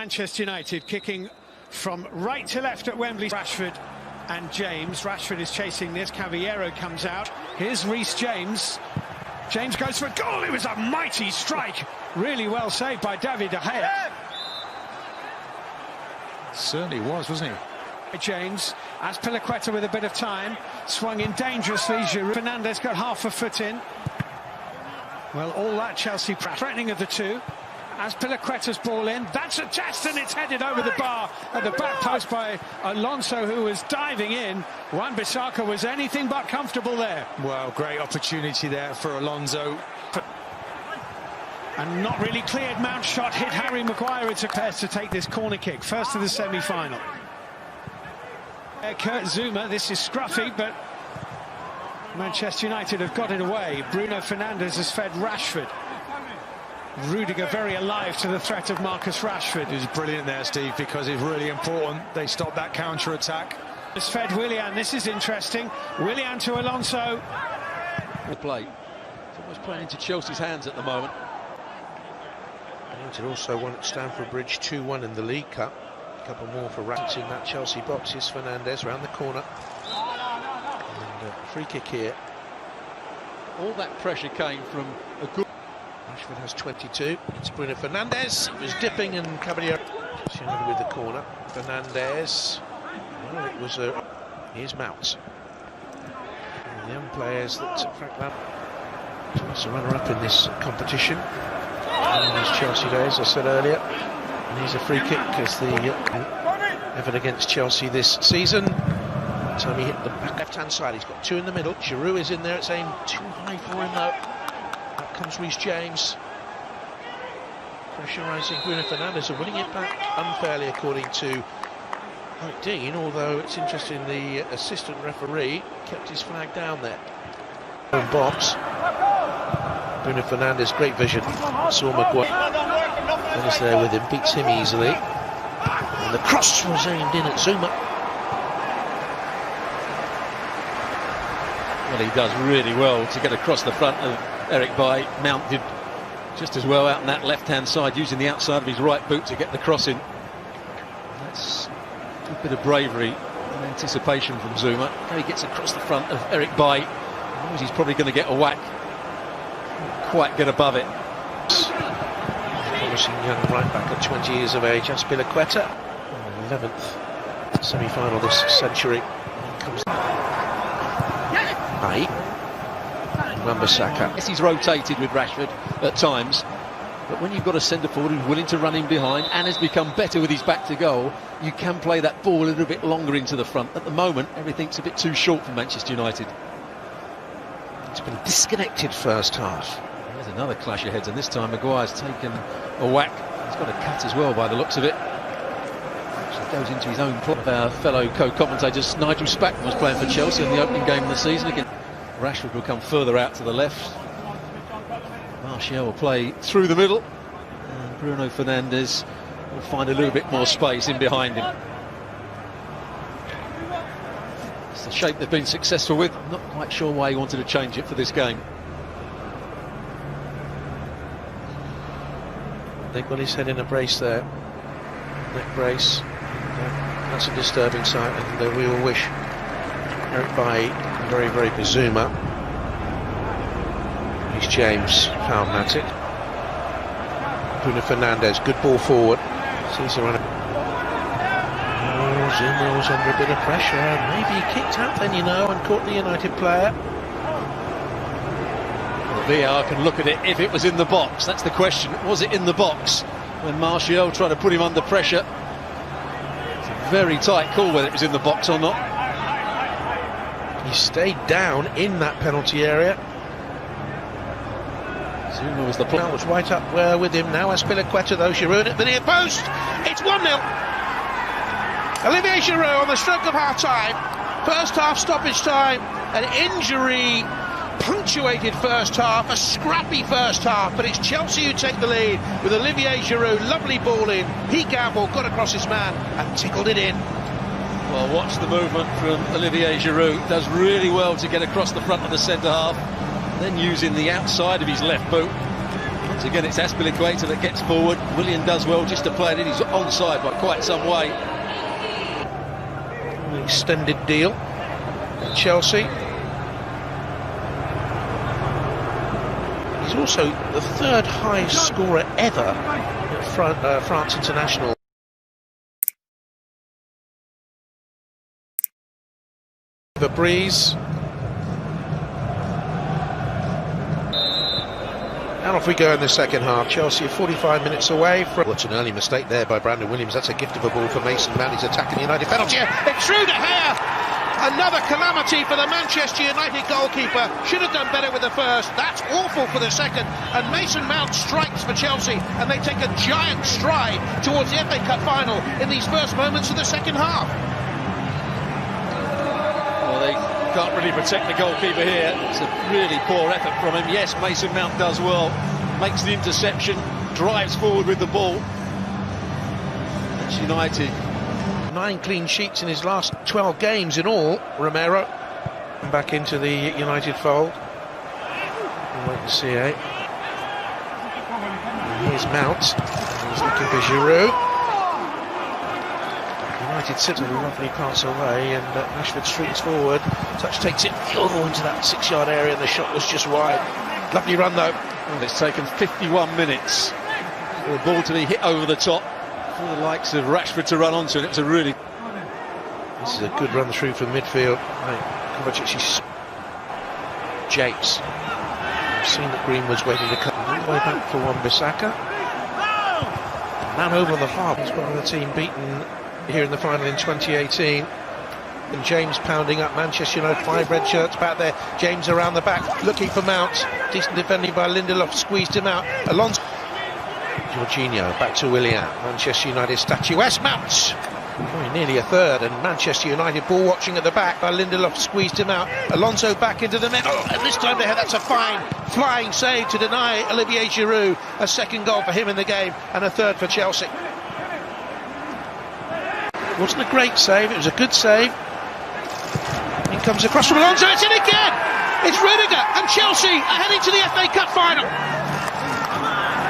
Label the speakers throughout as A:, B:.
A: Manchester United kicking from right to left at Wembley. Rashford and James. Rashford is chasing this. Caballero comes out. Here's Reece James. James goes for a goal. It was a mighty strike. Really well saved by David De Gea.
B: Certainly was, wasn't he?
A: James, as Pilaqueta with a bit of time, swung in dangerously. Giroud. Fernandes got half a foot in. Well, all that Chelsea threatening of the two. As Pilaqueta's ball in, that's a test, and it's headed over the bar at the back post by Alonso, who was diving in. Wan-Bissaka was anything but comfortable there.
B: Well, great opportunity there for Alonso.
A: And not really cleared. Mount's shot hit Harry Maguire. It's a pass to take this corner kick, first of the semi-final. Kurt Zouma, this is scruffy, but Manchester United have got it away. Bruno Fernandes has fed Rashford. Rudiger very alive to the threat of Marcus Rashford.
B: He was brilliant there, Steve, because it's really important they stop that counter-attack.
A: It's fed Willian. This is interesting. Willian to Alonso.
C: The play. It's almost playing into Chelsea's hands at the moment.
D: United also won at Stamford Bridge 2-1 in the League Cup. A couple more for Rats in that Chelsea box. Here's Fernandes round the corner. And free kick here.
C: All that pressure came from a good...
D: Rashford has 22. It's Bruno Fernandes. It was dipping, and Caballero with the corner. Fernandes. Well, it was a... Here's Mount. The young players that Frank Lampard was a runner-up in this competition. In his Chelsea days, I said earlier. And here's a free kick as the effort against Chelsea this season. By the time he hit the left-hand side, he's got two in the middle. Giroud is in there. It's aimed too high for him, though. Out comes Reece James. Pressurising Bruno Fernandes and winning it back unfairly, according to Mike Dean, although it's interesting the assistant referee kept his flag down there. Box. Bruno Fernandes, great vision. Saw Maguire. Is there with him, beats him easily. And the cross was aimed in at Zouma.
C: Well, he does really well to get across the front of Eric Bailly. Mount did just as well out on that left-hand side, using the outside of his right boot to get the cross in. That's a bit of bravery and anticipation from Zouma. Now he gets across the front of Eric Bailly. He knows he's probably going to get a whack. Can't quite get above it.
D: Promising young right back at 20 years of age, Pilaqueta. 11th semi-final this century. Comes Wan-Bissaka.
C: Yes, he's rotated with Rashford at times, but when you've got a centre forward who's willing to run in behind and has become better with his back to goal, you can play that ball a little bit longer into the front. At the moment, everything's a bit too short for Manchester United.
D: It's been a disconnected first half.
C: There's another clash of heads, and this time Maguire's taken a whack. He's got a cut as well by the looks of it. Actually goes into his own plot. Our fellow co-commentators, Nigel Spackman was playing for Chelsea in the opening game of the season. Again, Rashford will come further out to the left. Martial will play through the middle, and Bruno Fernandes will find a little bit more space in behind him. It's the shape they've been successful with. I'm not quite sure why he wanted to change it for this game.
D: They've got his head in a brace there. Neck brace. That's a disturbing sight, and we all wish Eric Bailly very, very Zouma. He's James, pragmatic. Bruno Fernandes, good ball forward. Sees the runner. Oh, Zouma was under a bit of pressure. Maybe he kicked out then, you know, and caught the United player.
C: The VAR can look at it if it was in the box. That's the question. Was it in the box when Martial tried to put him under pressure? It's a very tight call whether it was in the box or not.
D: He stayed down in that penalty area.
C: Zouma was the player.
D: Was right up with him now. As Pilaqueta, though, Giroud at the near post. It's 1-0. Olivier Giroud on the stroke of half-time. First half stoppage time. An injury punctuated first half, a scrappy first half, but it's Chelsea who take the lead with Olivier Giroud. Lovely ball in. He gambled, got across his man and tickled it in.
C: Well, watch the movement from Olivier Giroud. Does really well to get across the front of the centre half, then using the outside of his left boot. Once again, it's Azpilicueta that gets forward. Willian does well just to play it in. He's onside by quite some way.
D: An extended deal at Chelsea. He's also the third highest scorer ever at France International. The breeze. And off we go in the second half. Chelsea are 45 minutes away from... What's an early mistake there by Brandon Williams. That's a gift of a ball for Mason Mount. He's attacking the United penalty. It's through De Gea. Another calamity for the Manchester United goalkeeper. Should have done better with the first. That's awful for the second. And Mason Mount strikes for Chelsea. And they take a giant stride towards the FA Cup final in these first moments of the second half.
C: Well, they can't really protect the goalkeeper here. It's a really poor effort from him. Yes, Mason Mount does well. Makes the interception. Drives forward with the ball. It's United.
D: 9 clean sheets in his last 12 games in all. Romero back into the United fold. We'll wait and see, eh? And here's Mount. He's looking for Giroud. United sit a lovely pass away, and Rashford streaks forward. Touch takes it into that 6-yard area, and the shot was just wide. Lovely run though.
C: Well, it's taken 51 minutes for the ball to be hit over the top. For the likes of Rashford to run onto it, it's a really...
D: This is a good run through from midfield. Japes. I've seen that Green was waiting to come all the way back for Wan-Bissaka. Man over on the far. He's one of the team beaten here in the final in 2018. And James pounding up Manchester United. 5 red shirts back there. James around the back, looking for Mount. Decent defending by Lindelof, squeezed him out. Alonso. Jorginho back to Willian. Manchester United statuesque. Mount. Nearly a third, and Manchester United ball watching at the back. Lindelof squeezed him out. Alonso back into the middle, and this time that's a fine flying save to deny Olivier Giroud a second goal for him in the game, and a third for Chelsea. It wasn't a great save, it was a good save. It comes across from Alonso, it's in again! It's Rudiger, and Chelsea are heading to the FA Cup final.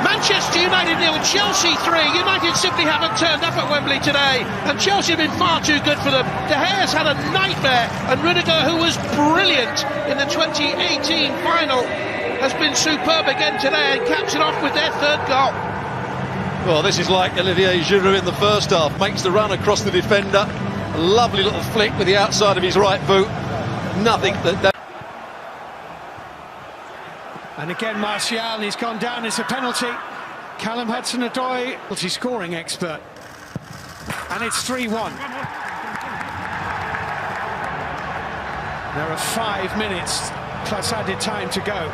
D: Manchester United 0, Chelsea 3. United simply haven't turned up at Wembley today, and Chelsea have been far too good for them. De Gea's had a nightmare, and Rudiger, who was brilliant in the 2018 final, has been superb again today and caps it off with their third goal.
C: Well, this is like Olivier Giroud in the first half. Makes the run across the defender. A lovely little flick with the outside of his right boot. Nothing that...
A: And again, Martial, he's gone down. It's a penalty. Callum Hudson-Odoi, multi-scoring expert. And it's 3-1. There are 5 minutes plus added time to go.